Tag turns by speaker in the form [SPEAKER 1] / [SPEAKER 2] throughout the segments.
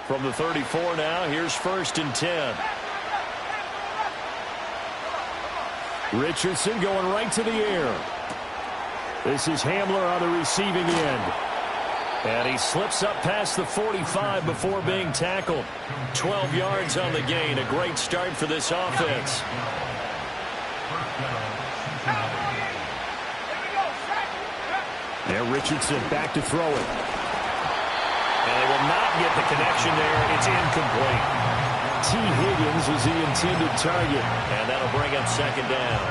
[SPEAKER 1] From the 34 now, here's 1st and 10. Richardson going right to the air. This is Hamler on the receiving end. And he slips up past the 45 before being tackled. 12 yards on the gain. A great start for this offense. Now Richardson back to throw it. And they will not get the connection there. It's incomplete. T. Higgins was the intended target. And that'll bring up 2nd down.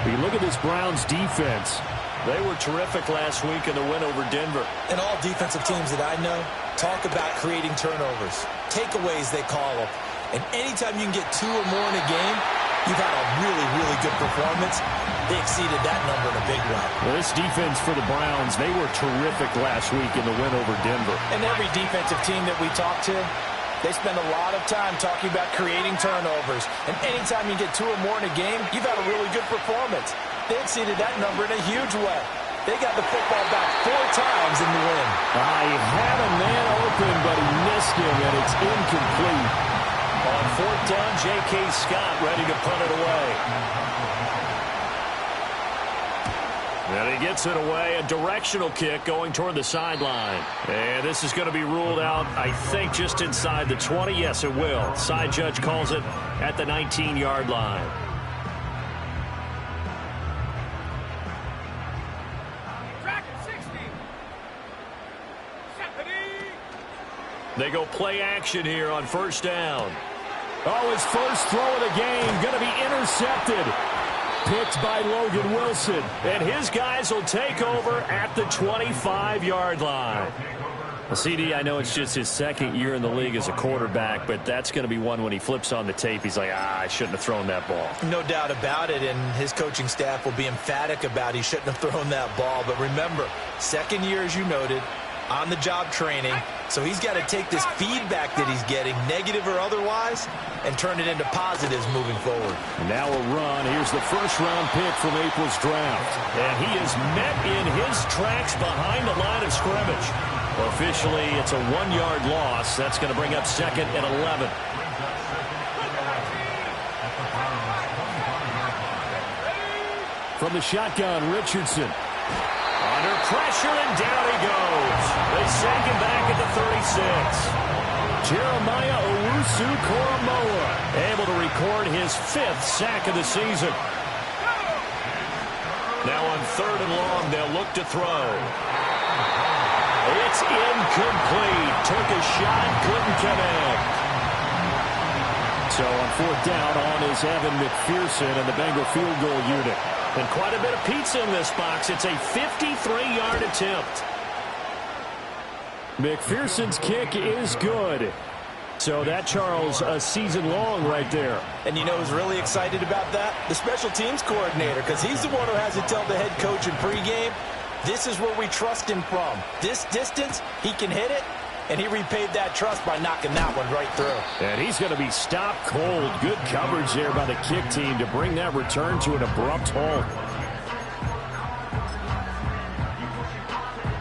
[SPEAKER 1] We look at this Browns defense. They were terrific last week in the win over Denver.
[SPEAKER 2] And all defensive teams that I know talk about creating turnovers. Takeaways, they call them. And anytime you can get 2 or more in a game, you've had a really, really good performance. They exceeded that number in a big way.
[SPEAKER 1] Well, this defense for the Browns, they were terrific last week in the win over Denver.
[SPEAKER 2] And every defensive team that we talk to, they spend a lot of time talking about creating turnovers. And anytime you get 2 or more in a game, you've had a really good performance. They exceeded that number in a huge way. They got the football back 4 times in the win.
[SPEAKER 1] He had a man open, but he missed him, and it's incomplete. On 4th down, J.K. Scott ready to punt it away. And he gets it away. A directional kick going toward the sideline. And this is going to be ruled out, I think, just inside the 20. Yes, it will. Side judge calls it at the 19-yard line. They go play action here on 1st down. Oh, his first throw of the game going to be intercepted. Picked by Logan Wilson. And his guys will take over at the 25-yard line. Well, CD, I know it's just his 2nd year in the league as a quarterback, but that's going to be one when he flips on the tape. He's like, I shouldn't have thrown that ball.
[SPEAKER 2] No doubt about it, and his coaching staff will be emphatic about he shouldn't have thrown that ball. But remember, 2nd year, as you noted, on-the-job training. So he's got to take this feedback that he's getting, negative or otherwise, and turn it into positives moving forward.
[SPEAKER 1] Now a run. Here's the 1st-round pick from April's draft. And he is met in his tracks behind the line of scrimmage. Officially, it's a 1-yard loss. That's going to bring up 2nd and 11. From the shotgun, Richardson. Under pressure, and down he goes. They send him back at the 36. Jeremiah Owusu-Koramoah able to record his 5th sack of the season. Now on 3rd and long, they'll look to throw. It's incomplete. Took a shot, couldn't connect. So on 4th down, on is Evan McPherson and the Bengal field goal unit. And quite a bit of pizza in this box. It's a 53-yard attempt. McPherson's kick is good. So that, Charles, a season long right there.
[SPEAKER 2] And you know who's really excited about that? The special teams coordinator, because he's the one who has to tell the head coach in pregame, this is where we trust him from. This distance, he can hit it. And he repaid that trust by knocking that one right through.
[SPEAKER 1] And he's going to be stopped cold. Good coverage there by the kick team to bring that return to an abrupt halt.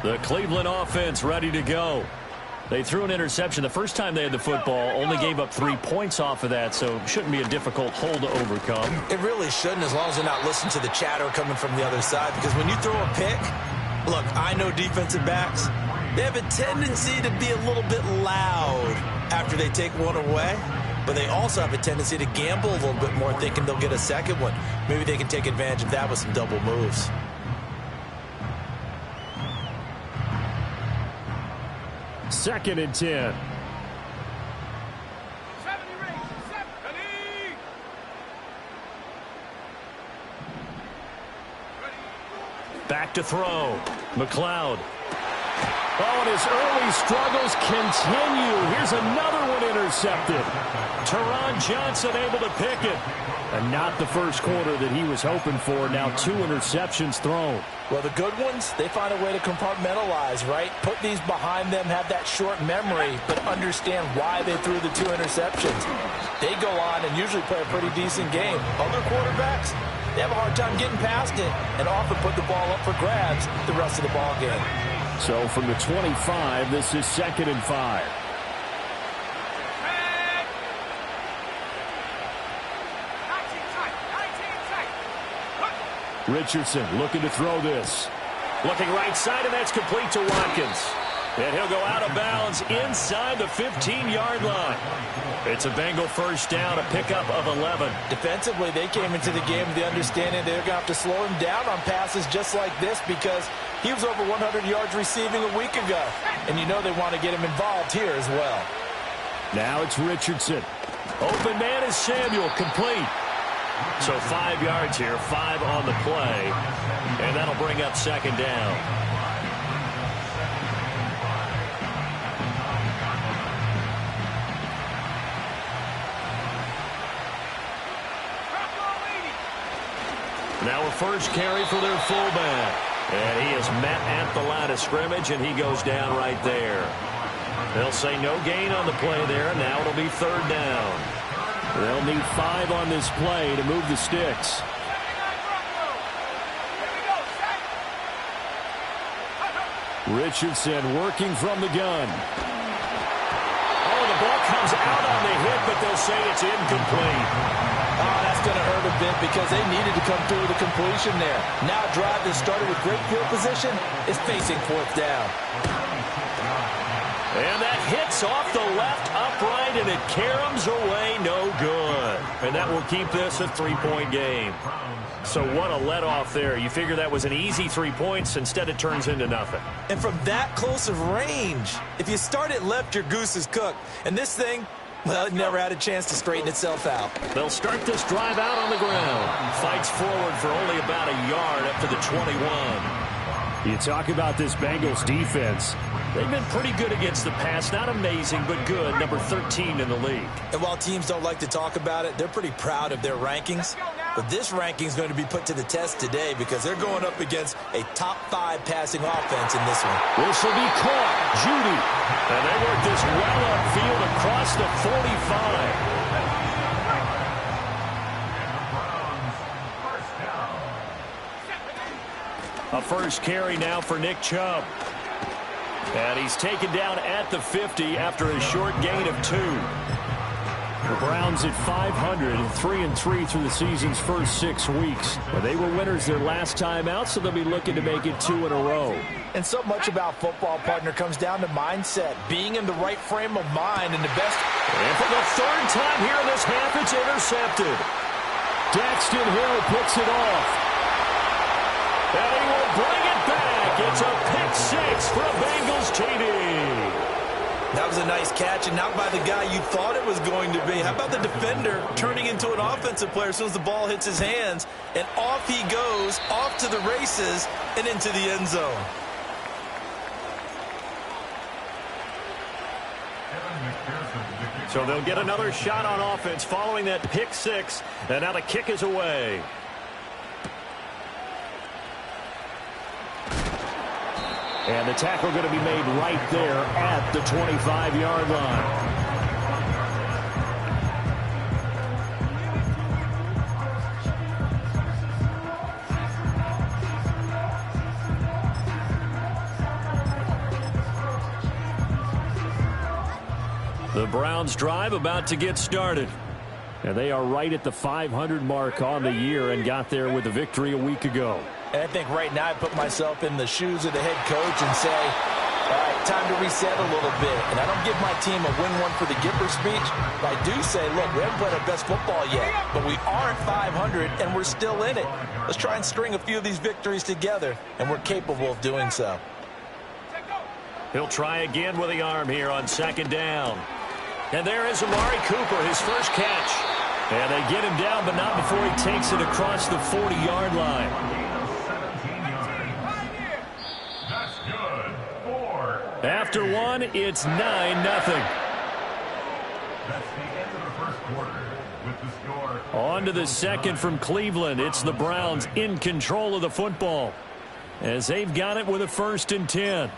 [SPEAKER 1] The Cleveland offense ready to go. They threw an interception the first time they had the football, only gave up 3 points off of that, so it shouldn't be a difficult hole to overcome.
[SPEAKER 2] It really shouldn't, as long as they're not listening to the chatter coming from the other side, because when you throw a pick, look, I know defensive backs, they have a tendency to be a little bit loud after they take one away, but they also have a tendency to gamble a little bit more, thinking they'll get a second one. Maybe they can take advantage of that with some double moves.
[SPEAKER 1] Second and 10. Back to throw. McLeod. Oh, and his early struggles continue. Here's another one intercepted. Teron Johnson able to pick it. And not the first quarter that he was hoping for. Now 2 interceptions thrown.
[SPEAKER 2] Well, the good ones, they find a way to compartmentalize, right? Put these behind them, have that short memory, but understand why they threw the 2 interceptions. They go on and usually play a pretty decent game. Other quarterbacks, they have a hard time getting past it and often put the ball up for grabs the rest of the ball game.
[SPEAKER 1] So from the 25, this is 2nd and 5. Richardson looking to throw this. Looking right side, and that's complete to Watkins. And he'll go out of bounds inside the 15-yard line. It's a Bengal first down, a pickup of 11.
[SPEAKER 2] Defensively, they came into the game with the understanding they're going to have to slow him down on passes just like this because he was over 100 yards receiving a week ago. And you know they want to get him involved here as well. Now it's Richardson.
[SPEAKER 1] Open man is Samuel, complete. So 5 yards here, 5 on the play. And that'll bring up second down. Now a first carry for their fullback. And he is met at the line of scrimmage, and he goes down right there. They'll say no gain on the play there. Now it'll be third down. They'll need 5 on this play to move the sticks. Richardson working from the gun. Oh, the ball comes out on the hit, but they'll say it's incomplete.
[SPEAKER 2] Oh, that's going to hurt a bit because they needed to come through with a completion there. Now a drive that started with great field position is facing fourth down.
[SPEAKER 1] And that hits off the left upright, and it caroms away, no good. And that will keep this a 3-point game. So what a let-off there. You figure that was an easy 3 points. Instead, it turns into nothing.
[SPEAKER 2] And from that close of range, if you start it left, your goose is cooked. And this thing, well, it never had a chance to straighten itself out.
[SPEAKER 1] They'll start this drive out on the ground. Fights forward for only about a yard up to the 21. You talk about this Bengals defense. They've been pretty good against the pass. Not amazing, but good. Number 13 in the league.
[SPEAKER 2] And while teams don't like to talk about it, they're pretty proud of their rankings. But this ranking is going to be put to the test today because they're going up against a top 5 passing offense in this one.
[SPEAKER 1] This will be caught. Judy. And they work this well upfield across the 45. A first carry now for Nick Chubb. And he's taken down at the 50 after a short gain of 2. The Browns at 500 and 3-3 through the season's first 6 weeks. But they were winners their last time out, so they'll be looking to make it 2 in a row.
[SPEAKER 2] And so much about football, partner, comes down to mindset, being in the right frame of mind and the best.
[SPEAKER 1] And for the third time here in this half, it's intercepted. Daxton Hill picks it off. And he will bring it back. It's a pick 6 for a Bengals TD.
[SPEAKER 2] That was a nice catch, and not by the guy you thought it was going to be. How about the defender turning into an offensive player as soon as the ball hits his hands, and off he goes, off to the races, and into the end zone.
[SPEAKER 1] So they'll get another shot on offense following that pick 6, and now the kick is away. And the tackle going to be made right there at the 25-yard line. The Browns drive about to get started. And they are right at the 500 mark on the year and got there with a victory a week ago.
[SPEAKER 2] And I think right now I put myself in the shoes of the head coach and say, all right, time to reset a little bit. And I don't give my team a win one for the Gipper speech, but I do say, look, we haven't played our best football yet, but we are at 500 and we're still in it. Let's try and string a few of these victories together, and we're capable of doing so.
[SPEAKER 1] He'll try again with the arm here on second down. And there is Amari Cooper, his first catch. And they get him down, but not before he takes it across the 40-yard line. After one, it's 9-0.
[SPEAKER 3] That's the end of the first quarter with the score.
[SPEAKER 1] On to the second from Cleveland. It's the Browns in control of the football as they've got it with a 1st and 10.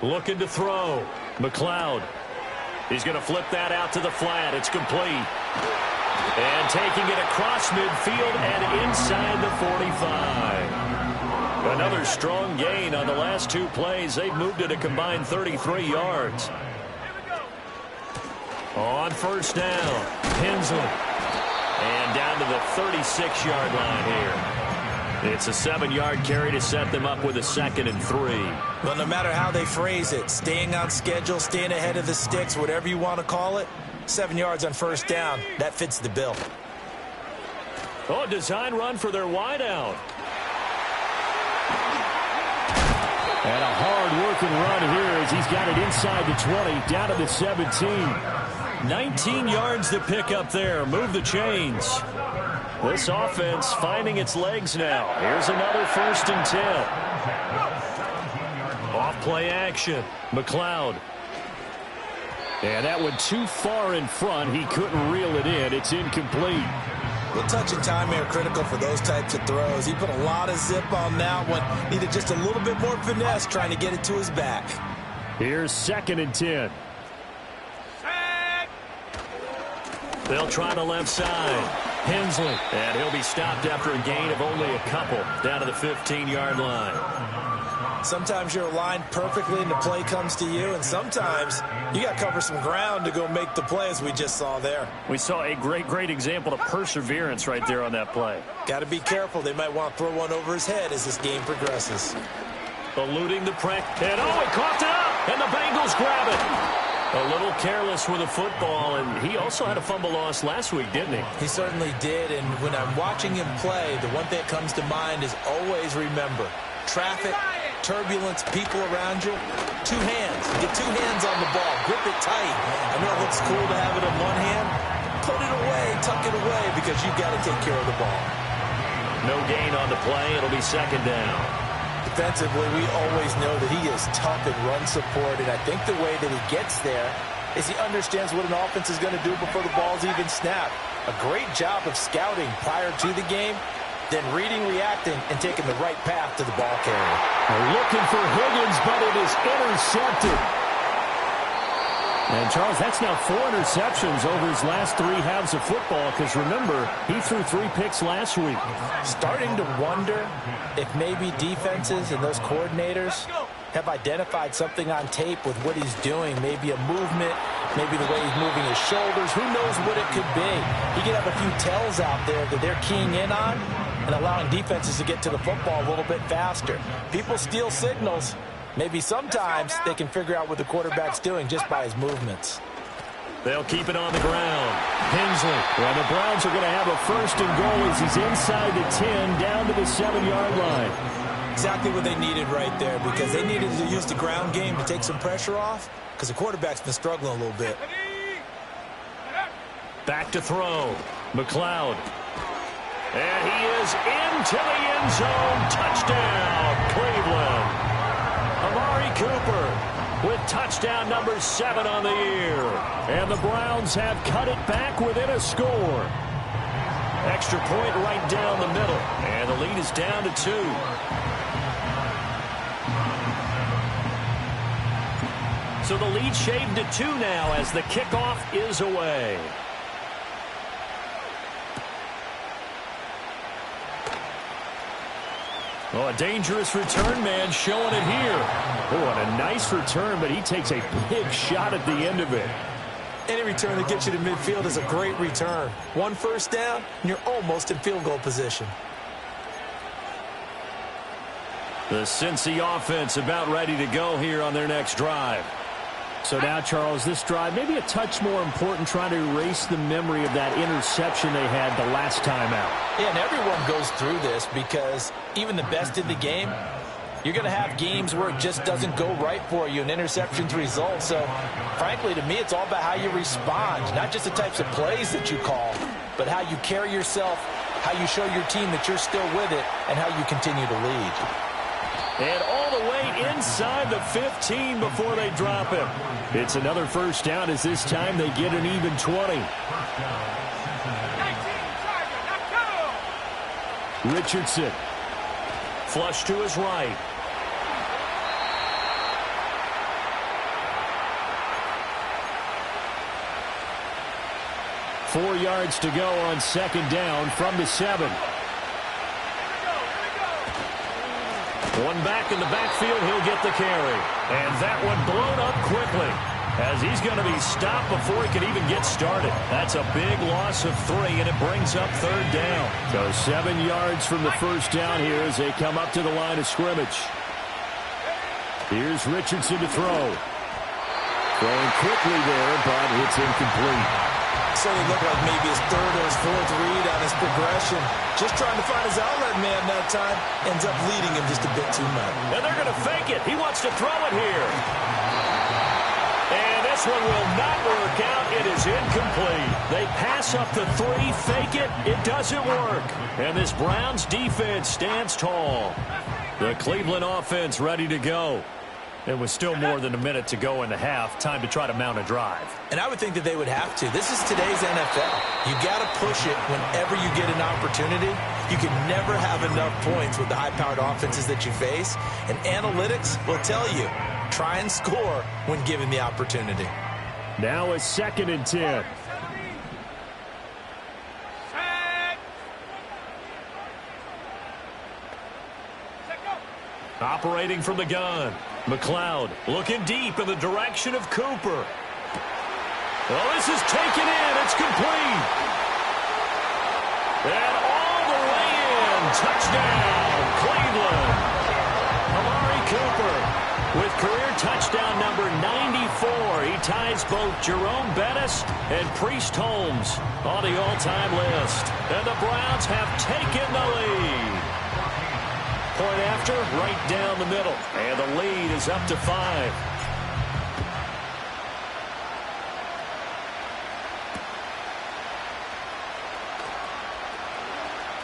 [SPEAKER 1] Looking to throw. McLeod. He's going to flip that out to the flat. It's complete. And taking it across midfield and inside the 45. Another strong gain on the last 2 plays. They've moved it a combined 33 yards. On first down, Hensley. And down to the 36-yard line here. It's a 7-yard carry to set them up with a 2nd and 3.
[SPEAKER 2] Well, no matter how they phrase it, staying on schedule, staying ahead of the sticks, whatever you want to call it, 7 yards on first down, that fits the bill.
[SPEAKER 1] Oh, design run for their wideout. And a hard-working run here as he's got it inside the 20, down to the 17. 19 yards to pick up there. Move the chains. This offense finding its legs now. Here's another 1st and 10. Off play action. McLeod. And that went too far in front. He couldn't reel it in. It's incomplete.
[SPEAKER 2] The touch and time are critical for those types of throws. He put a lot of zip on that one. Needed just a little bit more finesse trying to get it to his back.
[SPEAKER 1] Here's 2nd and 10. They'll try the left side. Hensley. And he'll be stopped after a gain of only a couple. Down to the 15-yard line.
[SPEAKER 2] Sometimes you're aligned perfectly and the play comes to you, and sometimes you got to cover some ground to go make the play, as we just saw there.
[SPEAKER 1] We saw a great example of perseverance right there on that play.
[SPEAKER 2] Got to be careful. They might want to throw one over his head as this game progresses.
[SPEAKER 1] Eluding the pressure. And he coughed it up, and the Bengals grab it. A little careless with the football, and he also had a fumble loss last week, didn't he?
[SPEAKER 2] He certainly did, and when I'm watching him play, the one thing that comes to mind is always remember, traffic, turbulence, people around you, 2 hands. Get 2 hands on the ball. Grip it tight. I know it looks cool to have it in one hand. Put it away, tuck it away, because you've got to take care of the ball.
[SPEAKER 1] No gain on the play. It'll be 2nd down.
[SPEAKER 2] Defensively, we always know that he is tough in run support, and I think the way that he gets there is he understands what an offense is going to do before the ball's even snapped. A great job of scouting prior to the game, then reading, reacting, and taking the right path to the ball carrier.
[SPEAKER 1] They're looking for Higgins, but it is intercepted. And, Charles, that's now 4 interceptions over his last 3 halves of football, because, remember, he threw 3 picks last week.
[SPEAKER 2] Starting to wonder if maybe defenses and those coordinators have identified something on tape with what he's doing. Maybe a movement, maybe the way he's moving his shoulders. Who knows what it could be? He could have a few tells out there that they're keying in on and allowing defenses to get to the football a little bit faster. People steal signals. Maybe sometimes they can figure out what the quarterback's doing just by his movements.
[SPEAKER 1] They'll keep it on the ground. Hensley. Well, the Browns are going to have a 1st and goal as he's inside the 10, down to the 7-yard line.
[SPEAKER 2] Exactly what they needed right there, because they needed to use the ground game to take some pressure off, because the quarterback's been struggling a little bit.
[SPEAKER 1] Back to throw. McLeod. And he is into the end zone. Touchdown, Cleveland. Amari Cooper with touchdown number 7 on the year. And the Browns have cut it back within a score. Extra point right down the middle. And the lead is down to 2. So the lead shaved to 2 now as the kickoff is away. Oh, a dangerous return man showing it here. Oh, and a nice return, but he takes a big shot at the end of it.
[SPEAKER 2] Any return that gets you to midfield is a great return. 1 first down, and you're almost in field goal position.
[SPEAKER 1] The Cincy offense about ready to go here on their next drive. So now, Charles, this drive maybe a touch more important, trying to erase the memory of that interception they had the last time out.
[SPEAKER 2] Yeah, and everyone goes through this because even the best in the game, you're going to have games where it just doesn't go right for you, and interceptions result. So, frankly, to me, it's all about how you respond, not just the types of plays that you call, but how you carry yourself, how you show your team that you're still with it, and how you continue to lead.
[SPEAKER 1] And all the way inside the 15 before they drop him. It's another 1st down as this time they get an even 20. Richardson. Flush to his right. Four yards to go on 2nd down from the 7. One back in the backfield, he'll get the carry. And that one blown up quickly. as he's going to be stopped before he can even get started. That's a big loss of 3, and it brings up 3rd down. So 7 yards from the first down here as they come up to the line of scrimmage. Here's Richardson to throw. Throwing quickly there, but it's incomplete.
[SPEAKER 2] So it looked like maybe his 3rd or his 4th read on his progression. Just trying to find his outlet man that time. Ends up leading him just a bit too much.
[SPEAKER 1] And they're going to fake it. He wants to throw it here. And this one will not work out. It is incomplete. They pass up the 3, fake it. It doesn't work. And this Browns defense stands tall. The Cleveland offense ready to go. It was still more than a minute to go in the half. Time to try to mount a drive.
[SPEAKER 2] And I would think that they would have to. This is today's NFL. You got to push it whenever you get an opportunity. You can never have enough points with the high-powered offenses that you face. And analytics will tell you, try and score when given the opportunity.
[SPEAKER 1] Now a 2nd and 10. Operating from the gun. McLeod looking deep in the direction of Cooper. Well, this is taken in. It's complete. And all the way in. Touchdown, Cleveland. Amari Cooper with career touchdown number 94. He ties both Jerome Bettis and Priest Holmes on the all-time list. And the Browns have taken the lead. Point after, right down the middle. And the lead is up to 5.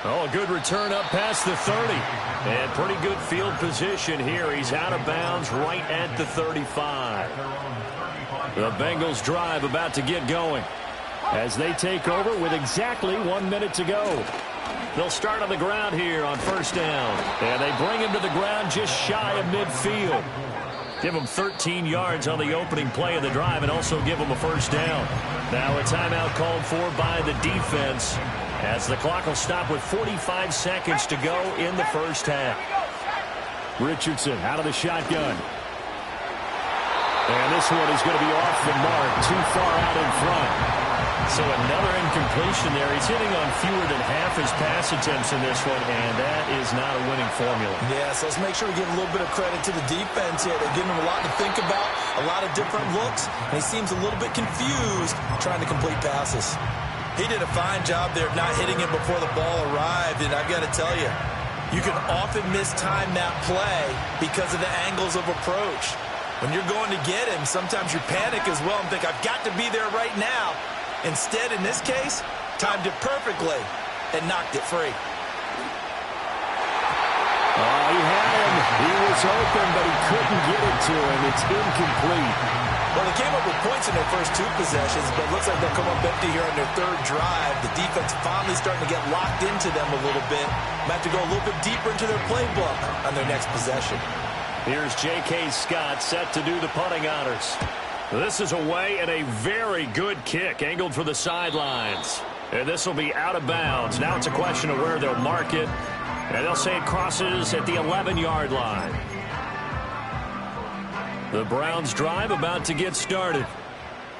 [SPEAKER 1] Oh, a good return up past the 30. And pretty good field position here. He's out of bounds right at the 35. The Bengals drive about to get going as they take over with exactly 1 minute to go. They'll start on the ground here on first down. And they bring him to the ground just shy of midfield. Give him 13 yards on the opening play of the drive and also give him a first down. Now a timeout called for by the defense as the clock will stop with 45 seconds to go in the first half. Richardson out of the shotgun. And this one is going to be off the mark, too far out in front. So another incompletion there. He's hitting on fewer than half his pass attempts in this one, and that is not a winning formula.
[SPEAKER 2] Yeah, so let's make sure we give a little bit of credit to the defense here. They're giving him a lot to think about, a lot of different looks, and he seems a little bit confused trying to complete passes. He did a fine job there of not hitting him before the ball arrived, and I've got to tell you, you can often mistime that play because of the angles of approach. When you're going to get him, sometimes you panic as well and think, I've got to be there right now. Instead, in this case, timed it perfectly and knocked it free.
[SPEAKER 1] Oh, he had him. He was open, but he couldn't get it to him. It's incomplete.
[SPEAKER 2] Well, they came up with points in their first 2 possessions, but it looks like they'll come up empty here on their 3rd drive. The defense finally starting to get locked into them a little bit. Might have to go a little bit deeper into their playbook on their next possession.
[SPEAKER 1] Here's J.K. Scott set to do the punting honors. This is away and a very good kick angled for the sidelines. And this will be out of bounds. Now it's a question of where they'll mark it. And they'll say it crosses at the 11-yard line. The Browns drive about to get started.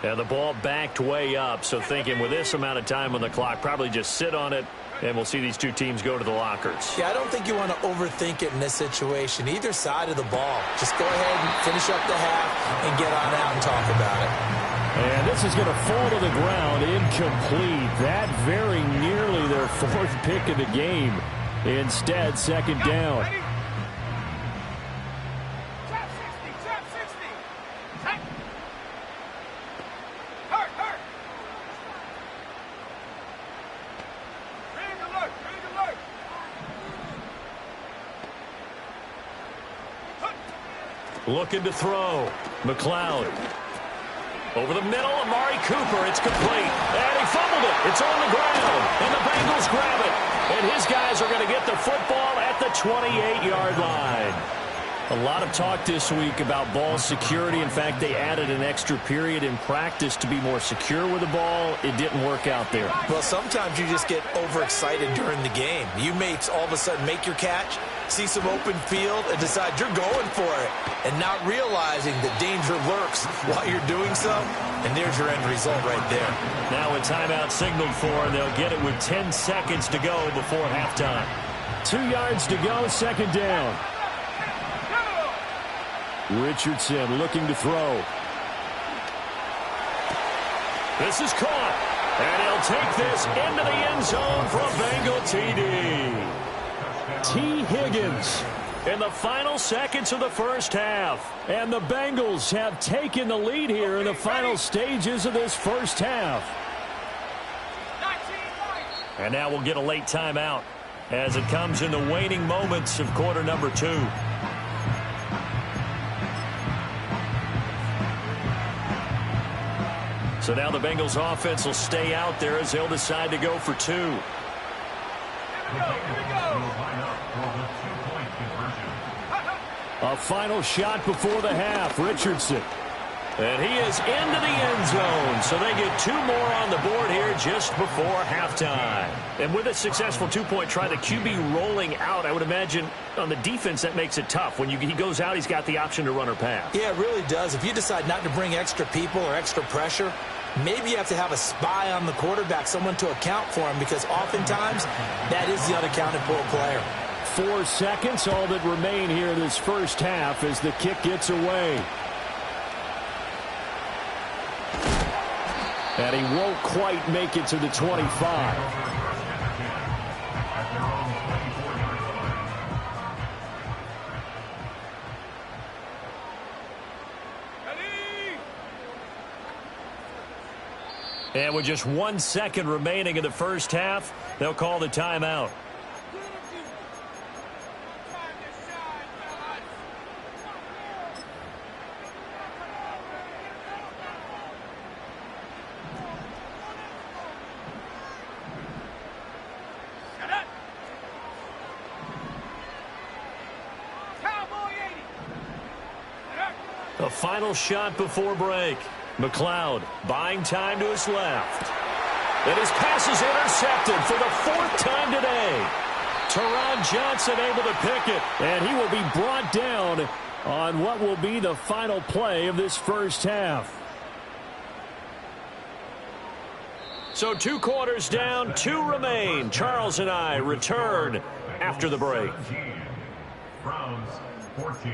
[SPEAKER 1] And the ball backed way up. So thinking with this amount of time on the clock, probably just sit on it. And we'll see these 2 teams go to the lockers.
[SPEAKER 2] Yeah, I don't think you want to overthink it in this situation. Either side of the ball. Just go ahead and finish up the half and get on out and talk about it.
[SPEAKER 1] And this is going to fall to the ground, incomplete. That very nearly their 4th pick of the game. Instead, 2nd down. Looking to throw. McLeod. Over the middle, Amari Cooper. It's complete. And he fumbled it. It's on the ground. And the Bengals grab it. And his guys are going to get the football at the 28-yard line. A lot of talk this week about ball security. In fact, they added an extra period in practice to be more secure with the ball. It didn't work out there.
[SPEAKER 2] Well, sometimes you just get overexcited during the game. You may all of a sudden make your catch, see some open field, and decide you're going for it, and not realizing that danger lurks while you're doing so. And there's your end result right there.
[SPEAKER 1] Now a timeout signaled for, and they'll get it with 10 seconds to go before halftime. 2 yards to go, second down. Richardson looking to throw. This is caught. And he'll take this into the end zone for a Bengal TD. T. Higgins in the final seconds of the first half. And the Bengals have taken the lead here in the final stages of this first half. And now we'll get a late timeout as it comes in the waning moments of quarter number 2. So now the Bengals offense will stay out there as they'll decide to go for 2. A final shot before the half. Richardson. And he is into the end zone. So they get 2 more on the board here just before halftime. And with a successful 2-point try, the QB rolling out, I would imagine on the defense that makes it tough. When he goes out, he's got the option to run or pass.
[SPEAKER 2] Yeah, it really does. If you decide not to bring extra people or extra pressure, maybe you have to have a spy on the quarterback, someone to account for him, because oftentimes that is the unaccounted for player.
[SPEAKER 1] 4 seconds, all that remain here in this first half as the kick gets away. And he won't quite make it to the 25. And with just 1 second remaining in the first half, they'll call the timeout. A final shot before break. McLeod buying time to his left. And his pass is intercepted for the 4th time today. Teron Johnson able to pick it. And he will be brought down on what will be the final play of this first half. So 2 quarters down, 2 remain. Charles and I return after the break.
[SPEAKER 3] Browns 14.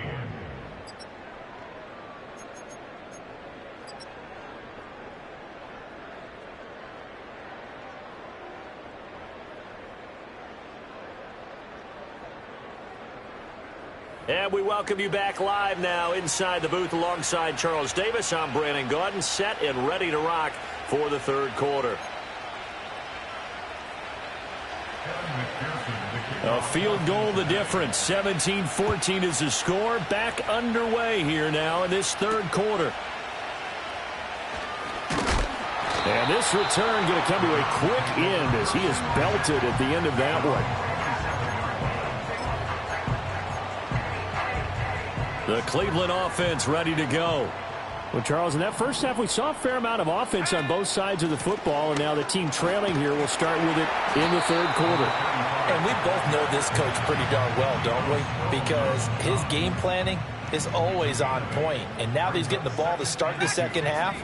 [SPEAKER 1] And we welcome you back live now inside the booth alongside Charles Davis. I'm Brandon Gaudin, set and ready to rock for the 3rd quarter. A field goal the difference. 17-14 is the score. Back underway here now in this 3rd quarter. And this return going to come to a quick end as he is belted at the end of that one. The Cleveland offense ready to go. Well, Charles, in that first half, we saw a fair amount of offense on both sides of the football, and now the team trailing here will start with it in the 3rd quarter.
[SPEAKER 2] And we both know this coach pretty darn well, don't we? Because his game planning is always on point. And now that he's getting the ball to start the second half,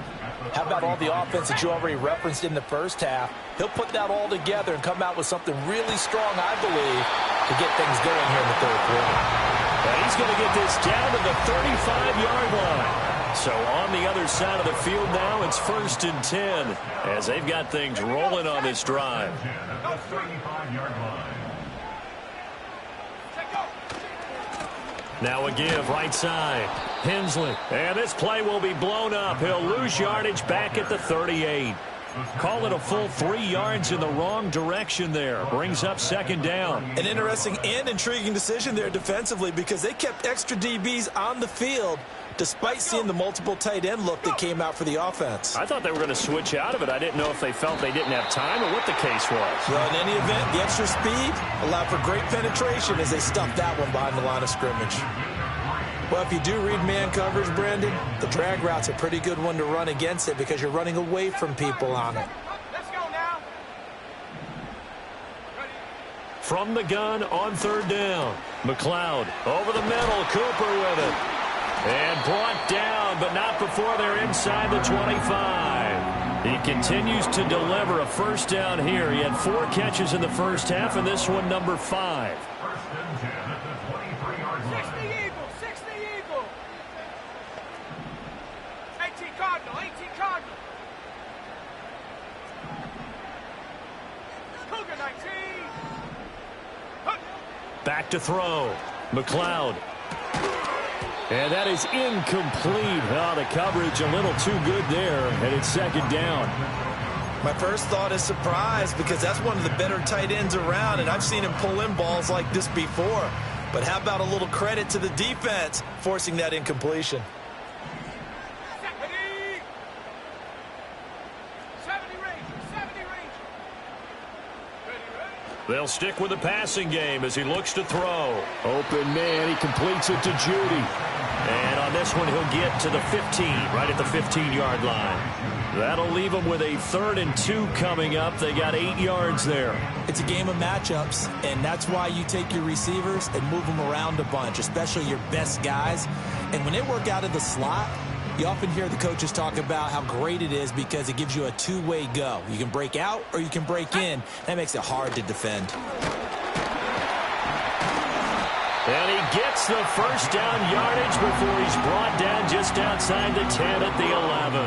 [SPEAKER 2] how about all the offense that you already referenced in the first half? He'll put that all together and come out with something really strong, I believe, to get things going here in the 3rd quarter.
[SPEAKER 1] And he's going to get this down to the 35-yard line. So on the other side of the field now, it's 1st and 10 as they've got things rolling on this drive. Now a give right side. Hensley. And this play will be blown up. He'll lose yardage back at the 38. Call it a full 3 yards in the wrong direction there. Brings up 2nd down.
[SPEAKER 2] An interesting and intriguing decision there defensively because they kept extra DBs on the field despite seeing the multiple tight end look that came out for the offense.
[SPEAKER 1] I thought they were going to switch out of it. I didn't know if they felt they didn't have time or what the case was.
[SPEAKER 2] Well, in any event, the extra speed allowed for great penetration as they stuffed that one behind the line of scrimmage. Well, if you do read man coverage, Brandon, the drag route's a pretty good one to run against it because you're running away from people on it.
[SPEAKER 4] Let's go now.
[SPEAKER 1] From the gun on third down. McLeod over the middle. Cooper with it. And brought down, but not before they're inside the 25. He continues to deliver a first down here. He had 4 catches in the first half, and this one number 5.
[SPEAKER 3] First and 10 at the 23-yard line.
[SPEAKER 4] 60 Eagle, 60 Eagle. 18 Cardinal, 18 Cardinal. Cougar 19.
[SPEAKER 1] Back to throw. McLeod. And that is incomplete. Oh, the coverage a little too good there, and it's second down.
[SPEAKER 2] My first thought is surprise because that's one of the better tight ends around, and I've seen him pull in balls like this before. But how about a little credit to the defense forcing that incompletion?
[SPEAKER 4] 70 Ranger, 70 Ranger.
[SPEAKER 1] They'll stick with the passing game as he looks to throw. Open man, he completes it to Judy. And on this one, he'll get to the 15, right at the 15-yard line. That'll leave them with a 3rd and 2 coming up. They got 8 yards there.
[SPEAKER 2] It's a game of matchups, and that's why you take your receivers and move them around a bunch, especially your best guys. And when they work out of the slot, you often hear the coaches talk about how great it is because it gives you a two-way go. You can break out or you can break in. That makes it hard to defend.
[SPEAKER 1] And he gets the first down yardage before he's brought down just outside the 10 at the 11.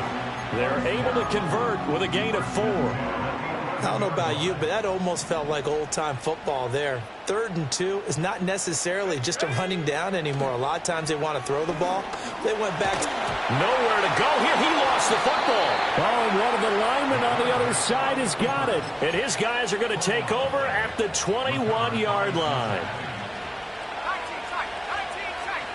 [SPEAKER 1] They're able to convert with a gain of 4.
[SPEAKER 2] I don't know about you, but that almost felt like old-time football there. 3rd and 2 is not necessarily just a running down anymore. A lot of times they want to throw the ball. They went back to
[SPEAKER 1] nowhere to go here. He lost the football. Oh, and one of the linemen on the other side has got it. And his guys are going to take over at the 21-yard line.
[SPEAKER 4] 19 tight,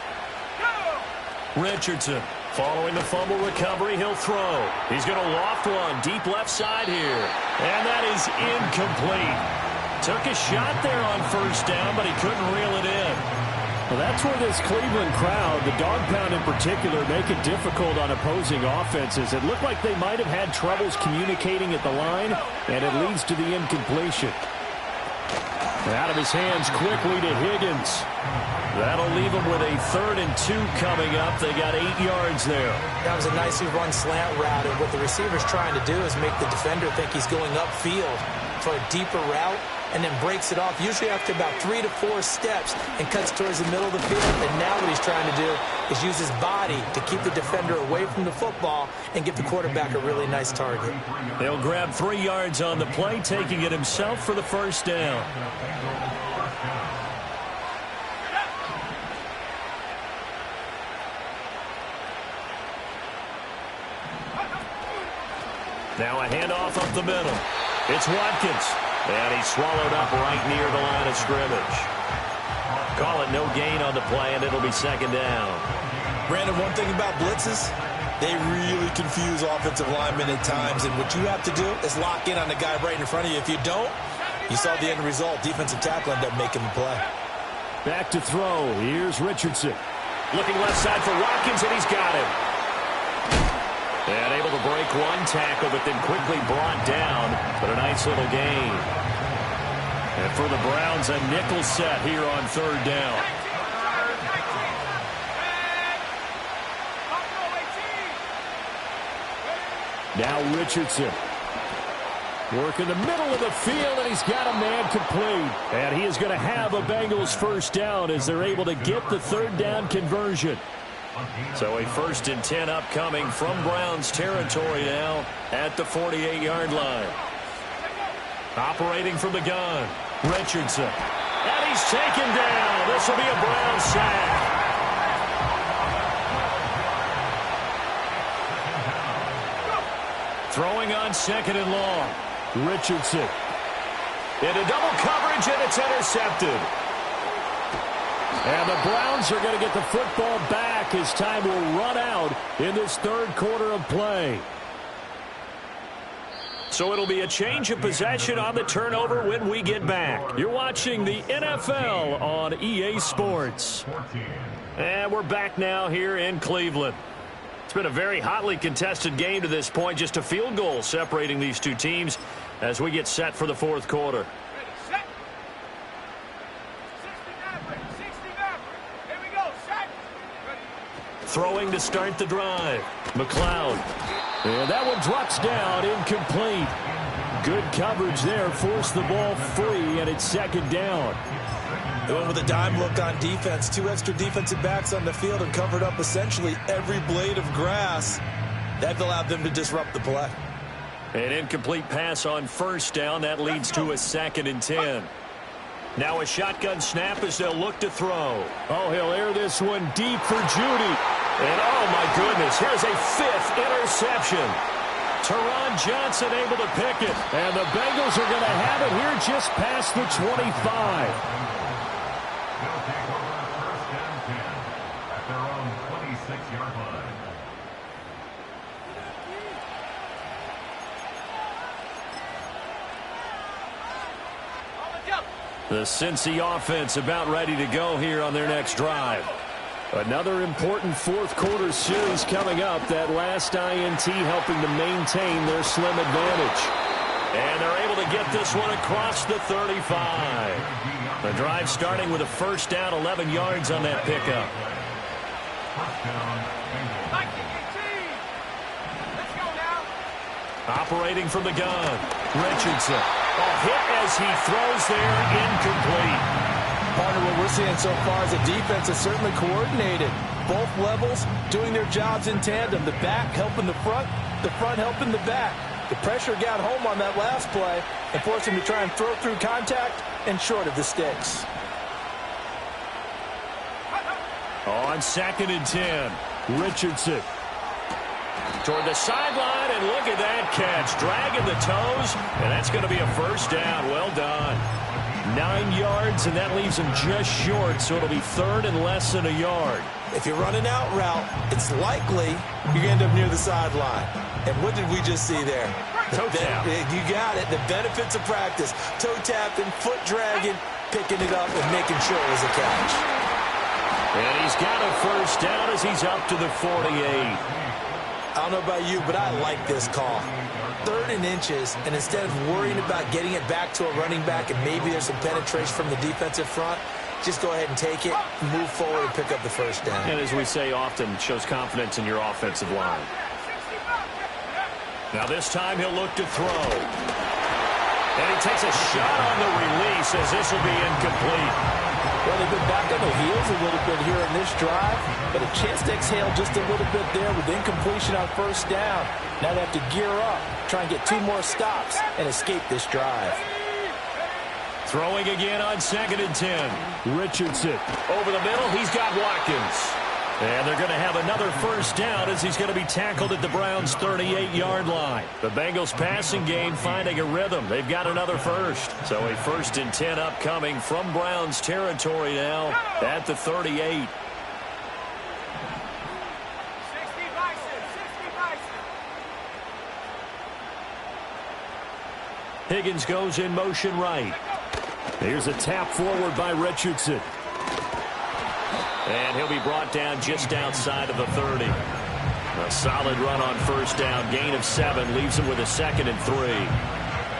[SPEAKER 4] go!
[SPEAKER 1] Richardson. Following the fumble recovery, he'll throw. He's going to loft one deep left side here. And that is incomplete. Took a shot there on first down, but he couldn't reel it in. Well, that's where this Cleveland crowd, the dog pound in particular, make it difficult on opposing offenses. It looked like they might have had troubles communicating at the line, and it leads to the incompletion. Out of his hands quickly to Higgins. That'll leave them with a 3rd and 2 coming up. They got 8 yards there.
[SPEAKER 2] That was a nicely run slant route, and what the receiver's trying to do is make the defender think he's going upfield for a deeper route and then breaks it off, usually after about 3 to 4 steps, and cuts towards the middle of the field. And now what he's trying to do is use his body to keep the defender away from the football and give the quarterback a really nice target.
[SPEAKER 1] They'll grab 3 yards on the play, taking it himself for the first down. Now a handoff up the middle. It's Watkins. And he's swallowed up right near the line of scrimmage. Call it no gain on the play, and it'll be second down.
[SPEAKER 2] Brandon, one thing about blitzes, they really confuse offensive linemen at times. And what you have to do is lock in on the guy right in front of you. If you don't, you saw the end result. Defensive tackle ended up making the play.
[SPEAKER 1] Back to throw. Here's Richardson. Looking left side for Watkins, and he's got him. And able to break one tackle, but then quickly brought down. But a nice little gain. And for the Browns, a nickel set here on third down. Now Richardson. Working the middle of the field, and he's got a man complete. And he is going to have a Bengals first down as they're able to get the third down conversion. So a 1st and 10 upcoming from Browns territory now at the 48-yard line. Operating from the gun, Richardson. And he's taken down. This will be a Browns sack. Throwing on 2nd and long. Richardson. Into double coverage, and it's intercepted. And the Browns are going to get the football back as time will run out in this third quarter of play. So it'll be a change of possession on the turnover when we get back. You're watching the NFL on EA Sports. And we're back now here in Cleveland. It's been a very hotly contested game to this point. Just a field goal separating these two teams as we get set for the fourth quarter.
[SPEAKER 4] Ready, set. 60 Maverick. Here we go, set. Ready.
[SPEAKER 1] Throwing to start the drive. McLeod. And that one drops down, incomplete. Good coverage there, forced the ball free, and it's second down.
[SPEAKER 2] They went with a dime look on defense. 2 extra defensive backs on the field and covered up essentially every blade of grass. That allowed them to disrupt the play.
[SPEAKER 1] An incomplete pass on first down. That leads to a 2nd and 10. Now a shotgun snap as they'll look to throw. Oh, he'll air this one deep for Judy. And oh, my goodness, here's a 5th interception. Teron Johnson able to pick it. And the Bengals are going to have it here just past the 25.
[SPEAKER 3] They'll take over first and 10 at their own 26-yard line.
[SPEAKER 1] The Cincy offense about ready to go here on their next drive. Another important fourth quarter series coming up. That last INT helping to maintain their slim advantage. And they're able to get this one across the 35. The drive starting with a first down, 11 yards on that pickup.
[SPEAKER 3] First down, Bengals.
[SPEAKER 4] 19-18. Let's go now.
[SPEAKER 1] Operating from the gun, Richardson. A hit as he throws there, incomplete.
[SPEAKER 2] Partner, what we're seeing so far is the defense is certainly coordinated. Both levels doing their jobs in tandem. The back helping the front helping the back. The pressure got home on that last play and forced him to try and throw through contact and short of the sticks.
[SPEAKER 1] On 2nd and 10, Richardson. Toward the sideline, and look at that catch. Dragging the toes, and that's going to be a first down. Well done. 9 yards, and that leaves him just short, so it'll be 3rd and less than a yard.
[SPEAKER 2] If you're running out route, it's likely you're going to end up near the sideline. And what did we just see there?
[SPEAKER 1] Toe tap.
[SPEAKER 2] You got it. The benefits of practice. Toe tapping, foot dragging, picking it up, and making sure it was a catch.
[SPEAKER 1] And he's got a first down as he's up to the 48.
[SPEAKER 2] I don't know about you, but I like this call. 3rd and inches, and instead of worrying about getting it back to a running back and maybe there's some penetration from the defensive front, just go ahead and take it, move forward, and pick up the first down.
[SPEAKER 1] And as we say often, shows confidence in your offensive line. Now this time he'll look to throw. And he takes a shot on the release as this will be incomplete.
[SPEAKER 2] Well, they've been back on their heels a little bit here in this drive, but a chance to exhale just a little bit there with incompletion on first down. Now they have to gear up, try and get 2 more stops, and escape this drive.
[SPEAKER 1] Throwing again on 2nd and 10. Richardson over the middle. He's got Watkins. And they're going to have another first down as he's going to be tackled at the Browns' 38-yard line. The Bengals passing game finding a rhythm. They've got another first. So a 1st and 10 upcoming from Browns territory now at the 38.
[SPEAKER 4] 60 Bison.
[SPEAKER 1] Higgins goes in motion right. Here's a tap forward by Richardson. And he'll be brought down just outside of the 30. A solid run on first down. Gain of 7 leaves him with a 2nd and 3.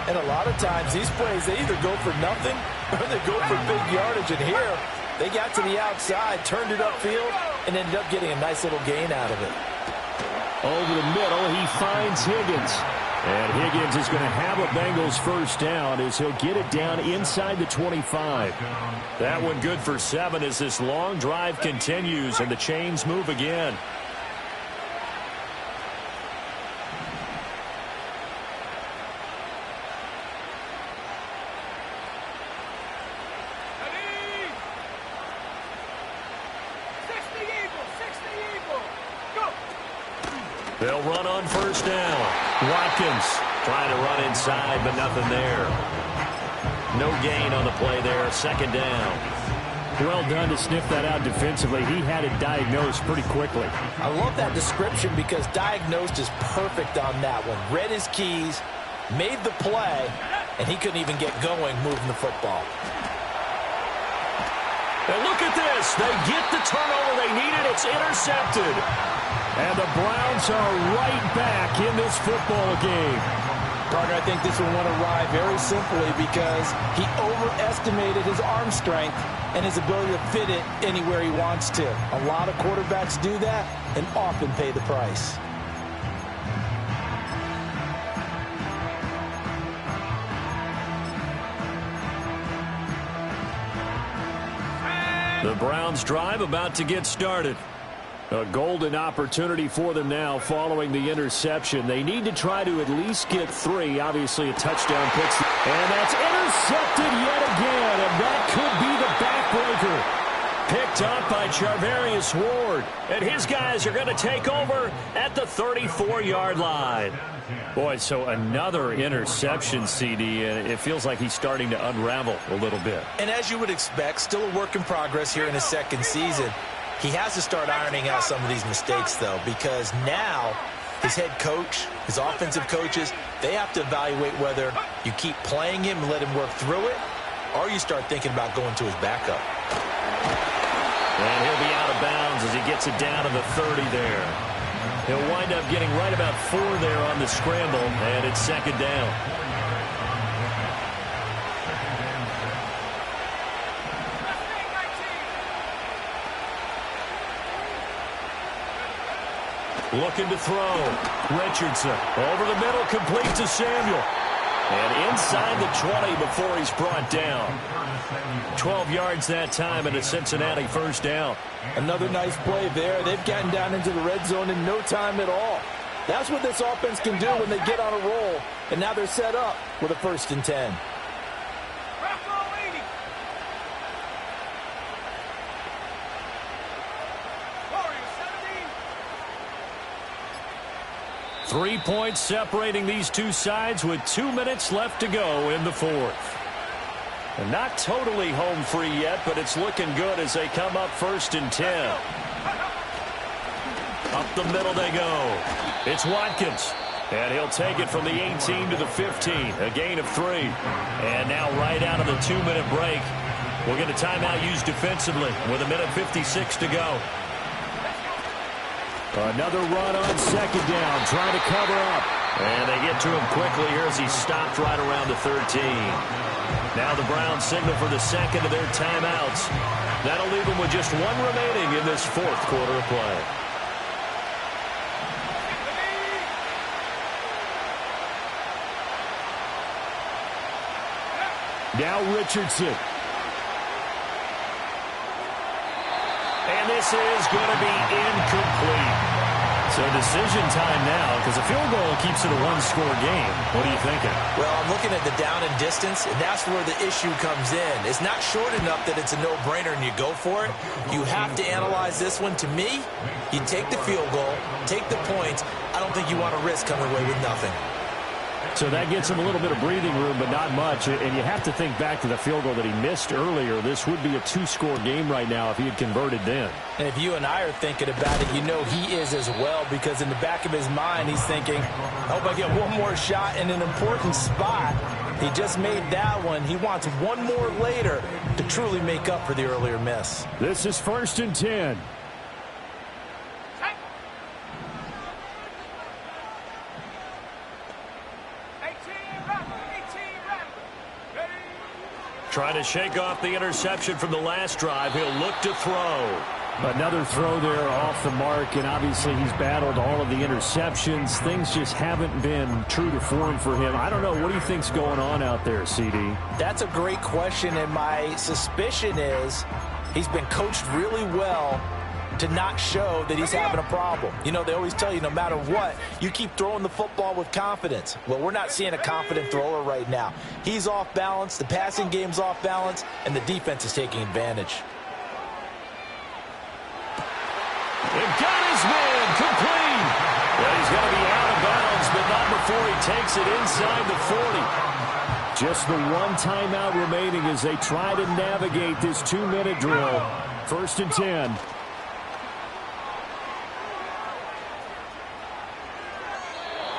[SPEAKER 2] And a lot of times these plays, they either go for nothing or they go for big yardage. And here, they got to the outside, turned it upfield, and ended up getting a nice little gain out of it.
[SPEAKER 1] Over the middle, he finds Higgins. And Higgins is going to have a Bengals first down as he'll get it down inside the 25. That one good for 7 as this long drive continues and the chains move again. They'll run on first down. Watkins trying to run inside, but nothing there. No gain on the play there. 2nd down. Well done to sniff that out defensively. He had it diagnosed pretty quickly.
[SPEAKER 2] I love that description because diagnosed is perfect on that one. Read his keys, made the play, and he couldn't even get going moving the football.
[SPEAKER 1] And look at this. They get the turnover they needed. It's intercepted. And the Browns are right back in this football game.
[SPEAKER 5] Carter, I think this will want to ride very simply because he overestimated his arm strength and his ability to fit it anywhere he wants to. A lot of quarterbacks do that and often pay the price.
[SPEAKER 1] The Browns drive about to get started. A golden opportunity for them now following the interception. They need to try to at least get 3. Obviously, a touchdown picks. And that's intercepted yet again. And that could be the backbreaker. Picked up by Charvarius Ward. And his guys are going to take over at the 34-yard line. Boy, so another interception, CD, and it feels like he's starting to unravel a little bit.
[SPEAKER 2] And as you would expect, still a work in progress here in his second season. He has to start ironing out some of these mistakes, though, because now his head coach, his offensive coaches, they have to evaluate whether you keep playing him and let him work through it, or you start thinking about going to his backup.
[SPEAKER 1] And he'll be out of bounds as he gets it down to the 30 there. He'll wind up getting right about 4 there on the scramble, and it's second down. Looking to throw. Richardson over the middle, complete to Samuel. And inside the 20 before he's brought down. 12 yards that time and a Cincinnati first down.
[SPEAKER 5] Another nice play there. They've gotten down into the red zone in no time at all. That's what this offense can do when they get on a roll. And now they're set up with a 1st and 10.
[SPEAKER 1] 3 points separating these two sides with 2 minutes left to go in the 4th. And not totally home free yet, but it's looking good as they come up 1st and 10. Up the middle they go. It's Watkins. And he'll take it from the 18 to the 15. A gain of 3. And now right out of the 2-minute break, we'll get a timeout used defensively with 1:56 to go. Another run on second down, trying to cover up. And they get to him quickly here as he stopped right around the 13. Now the Browns signal for the second of their timeouts. That'll leave them with just 1 remaining in this 4th quarter of play. Now Richardson. And this is going to be incomplete. So decision time now because a field goal keeps it a 1-score game. What are you thinking?
[SPEAKER 2] Well, I'm looking at the down and distance, and that's where the issue comes in. It's not short enough that it's a no-brainer and you go for it. You have to analyze this one. To me, you take the field goal, take the points. I don't think you want to risk coming away with nothing.
[SPEAKER 1] So that gets him a little bit of breathing room, but not much. And you have to think back to the field goal that he missed earlier. This would be a 2-score game right now if he had converted then.
[SPEAKER 5] And if you and I are thinking about it, you know he is as well, because in the back of his mind, he's thinking, I hope I get one more shot in an important spot. He just made that one. He wants one more later to truly make up for the earlier miss.
[SPEAKER 1] This is 1st and 10. Trying to shake off the interception from the last drive. He'll look to throw. Another throw there off the mark, and obviously he's battled all of the interceptions. Things just haven't been true to form for him. I don't know. What do you think's going on out there, CD?
[SPEAKER 5] That's a great question, and my suspicion is he's been coached really well to not show that he's having a problem. You know, they always tell you no matter what, you keep throwing the football with confidence. Well, we're not seeing a confident thrower right now. He's off balance, the passing game's off balance, and the defense is taking advantage.
[SPEAKER 1] They've got his man complete. Well, he's going to be out of bounds, but not before he takes it inside the 40. Just the 1 timeout remaining as they try to navigate this 2-minute drill. 1st and 10.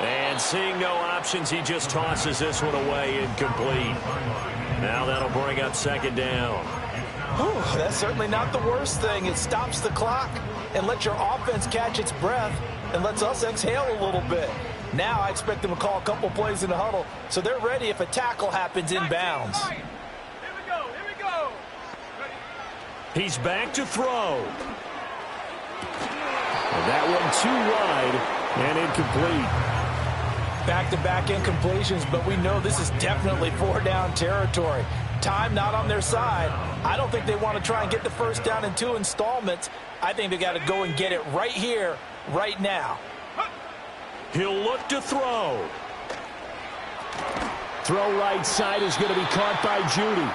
[SPEAKER 1] And And seeing no options, he just tosses this one away, incomplete. Now that'll bring up second down.
[SPEAKER 5] Whew, that's certainly not the worst thing. It stops the clock and lets your offense catch its breath and lets us exhale a little bit. Now I expect them to call a couple plays in the huddle so they're ready if a tackle happens inbounds.
[SPEAKER 4] Here we go. Here we go.
[SPEAKER 1] He's back to throw. And that one too wide and incomplete.
[SPEAKER 5] Back-to-back incompletions, but we know this is definitely four-down territory. Time not on their side. I don't think they want to try and get the first down in 2 installments. I think they got to go and get it right here, right now.
[SPEAKER 1] He'll look to throw. Throw right side is going to be caught by Judy.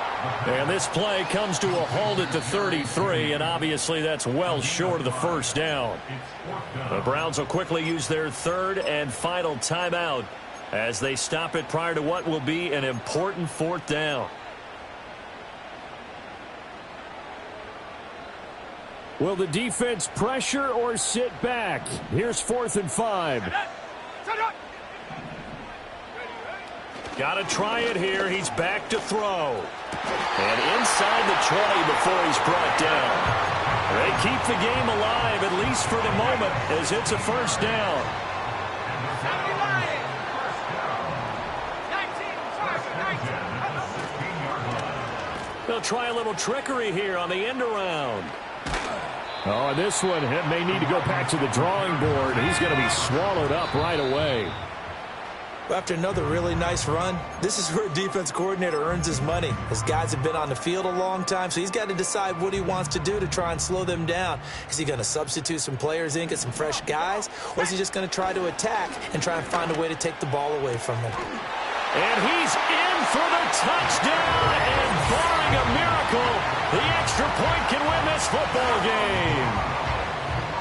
[SPEAKER 1] And this play comes to a halt at the 33, and obviously that's well short of the first down. The Browns will quickly use their third and final timeout as they stop it prior to what will be an important fourth down. Will the defense pressure or sit back? Here's 4th and 5. Got to try it here. He's back to throw. And inside the 20 before he's brought down. They keep the game alive, at least for the moment, as it's a first down. They'll try a little trickery here on the end around. Oh, and this one may need to go back to the drawing board. He's going to be swallowed up right away.
[SPEAKER 2] After another really nice run, this is where a defense coordinator earns his money. His guys have been on the field a long time, so he's got to decide what he wants to do to try and slow them down. Is he going to substitute some players in, get some fresh guys, or is he just going to try to attack and try and find a way to take the ball away from them?
[SPEAKER 1] And he's in for the touchdown, and barring a miracle, the extra point can win this football game.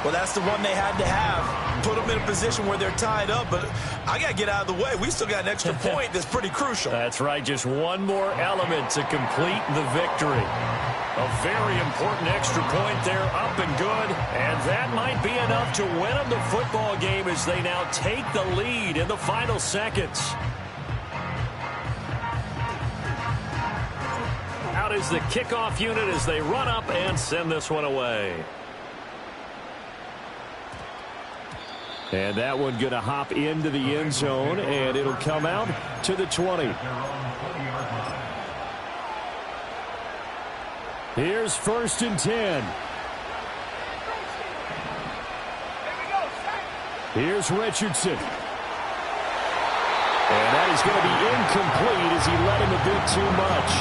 [SPEAKER 2] Well, that's the one they had to have. Put them in a position where they're tied up, but I got to get out of the way. We still got an extra point that's pretty crucial.
[SPEAKER 1] That's right, just one more element to complete the victory. A very important extra point there, up and good, and that might be enough to win them the football game as they now take the lead in the final seconds. Out is the kickoff unit as they run up and send this one away. And that one going to hop into the end zone, and it'll come out to the 20. Here's 1st and 10. Here's Richardson. And that is going to be incomplete as he let him a bit too much.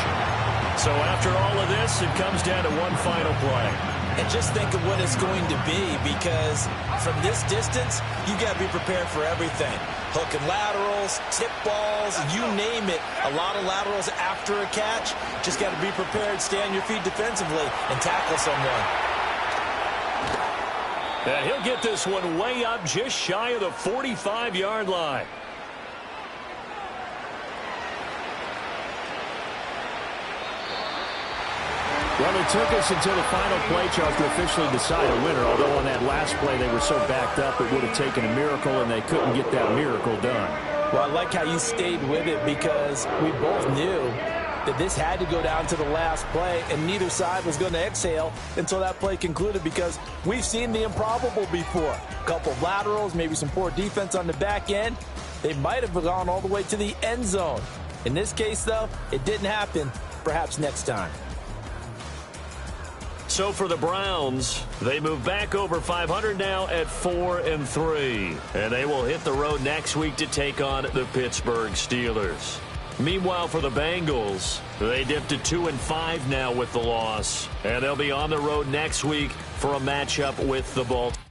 [SPEAKER 1] So after all of this, it comes down to one final play.
[SPEAKER 2] And just think of what it's going to be, because from this distance, you got to be prepared for everything. Hook and laterals, tip balls, you name it. A lot of laterals after a catch. Just got to be prepared, stay on your feet defensively, and tackle someone.
[SPEAKER 1] He'll get this one way up just shy of the 45-yard line. Well, it took us until the final play, Charles, to officially decide a winner, although on that last play they were so backed up it would have taken a miracle, and they couldn't get that miracle done.
[SPEAKER 5] Well, I like how you stayed with it, because we both knew that this had to go down to the last play, and neither side was going to exhale until that play concluded, because we've seen the improbable before. A couple of laterals, maybe some poor defense on the back end. They might have gone all the way to the end zone. In this case, though, it didn't happen. Perhaps next time.
[SPEAKER 1] So for the Browns, they move back over 500 now at 4-3. And they will hit the road next week to take on the Pittsburgh Steelers. Meanwhile, for the Bengals, they dipped to 2-5 now with the loss. And they'll be on the road next week for a matchup with the Baltimore.